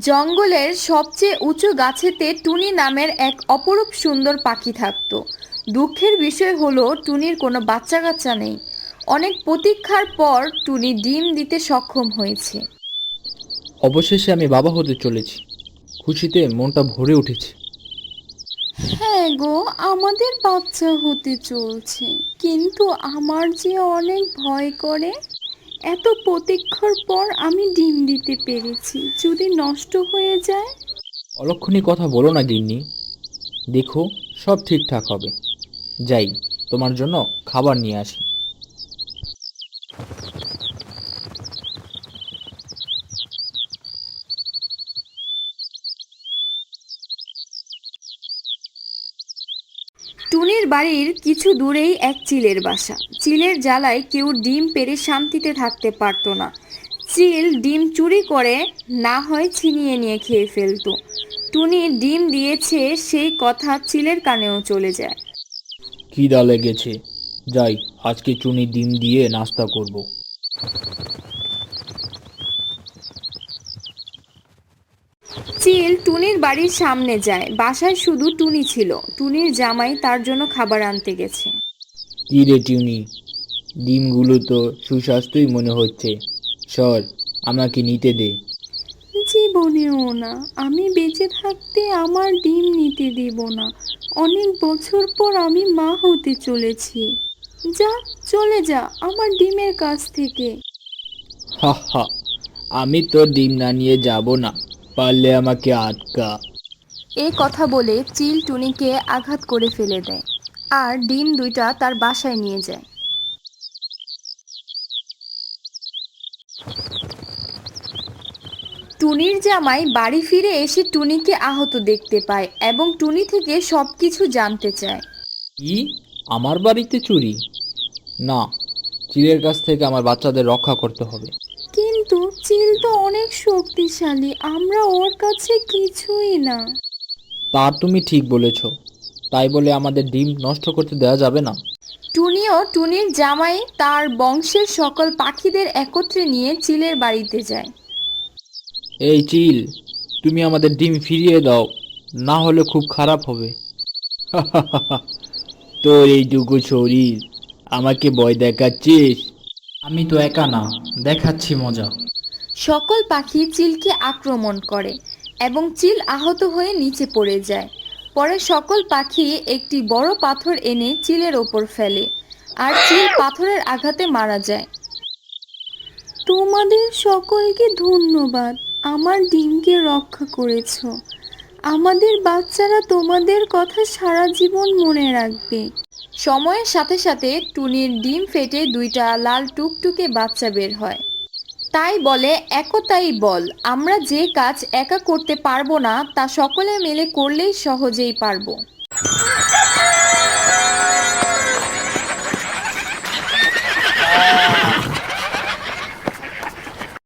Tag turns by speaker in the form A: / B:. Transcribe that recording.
A: জঙ্গলের সবচেয়ে উঁচু গাছেতে টুনি নামের এক অপরূপ সুন্দর পাখি থাকতো। দুঃখের বিষয় হলো টুনির কোনো বাচ্চা কাচ্চা নেই। অনেক প্রতীক্ষার পর টুনি ডিম দিতে সক্ষম হয়েছে।
B: অবশেষে আমি বাবা হতে চলেছি। খুশিতে মনটা ভরে উঠেছে।
A: হ্যাঁ গো, আমাদের বাচ্চা হতে চলছে, কিন্তু আমার যে অনেক ভয় করে। এত প্রতীক্ষার পর আমি ডিম দিতে পেরেছি, যদি নষ্ট হয়ে যায়।
B: অলক্ষণী কথা বলো না গিন্নি। দেখো, সব ঠিকঠাক হবে। যাই, তোমার জন্য খাবার নিয়ে আসি।
A: টুনির বাড়ির কিছু দূরেই এক চিলের বাসা। চিলের জ্বালায় কেউ ডিম পেড়ে শান্তিতে থাকতে পারতো না। চিল ডিম চুরি করে, না হয় ছিনিয়ে নিয়ে খেয়ে ফেলতো। টুনি ডিম দিয়েছে সেই কথা চিলের কানেও চলে যায়।
B: খিদা লেগেছে, যাই আজকে চুনি ডিম দিয়ে নাস্তা করব।
A: চিল টুনির বাড়ির সামনে যায়। বাসায় শুধু টুনি ছিল। টুনির জামাই তার জন্য খাবার আনতে গেছে।
B: কি রে টুনি, ডিমগুলো তো সুস্বাস্থ্যই মনে হচ্ছে। সর, আমাকে নিতে দে।
A: জীবনেও না, আমি বেঁচে থাকতে আমার ডিম নিতে দেব না। অনেক বছর পর আমি মা হতে চলেছি। যা, চলে যা আমার ডিমের কাছ থেকে।
B: হা হা, আমি তো ডিম না নিয়ে যাব না। পারলে আমাকে আটকা।
A: এই কথা বলে চিল টুনিকে আঘাত করে ফেলে দেয়, আর ডিম দুইটা তার বাসায় নিয়ে যায়। টুনির জামাই বাড়ি ফিরে এসে টুনিকে আহত দেখতে পায় এবং টুনি থেকে সবকিছু জানতে চায়।
B: কি, আমার বাড়িতে চুরি? না, চিলের কাছ থেকে আমার বাচ্চাদের রক্ষা করতে হবে।
A: কিন্তু চিল তো অনেক শক্তিশালী, আমরা ওর কাছে কিছুই না।
B: তা তুমি ঠিক বলেছ। তাই বলে আমাদের ডিম নষ্ট করতে দেওয়া যাবে না।
A: টুনিও টুনির জামাই তার বংশের সকল পাখিদের একত্রে নিয়ে চিলের বাড়িতে যায়।
B: এই চিল, তুমি আমাদের ডিম ফিরিয়ে দাও, না হলে খুব খারাপ হবে। তোর এইটুকু শরীর, আমাকে ভয় দেখাচ্ছিস? আমি তো একা না, দেখাচ্ছি মজা।
A: সকল পাখি চিলকে আক্রমণ করে এবং চিল আহত হয়ে নিচে পড়ে যায়। পরে সকল পাখি একটি বড় পাথর এনে চিলের ওপর ফেলে, আর চিল পাথরের আঘাতে মারা যায়। তোমাদের সকলকে ধন্যবাদ, আমার ডিমকে রক্ষা করেছো। আমাদের বাচ্চারা তোমাদের কথা সারা জীবন মনে রাখবে। সময়ের সাথে সাথে টুনির ডিম ফেটে দুইটা লাল টুকটুকে বাচ্চা বের হয়। তাই বলে একতাই বল। আমরা যে কাজ একা করতে পারবো না, তা সকলে মিলে করলেই সহজেই পারবো।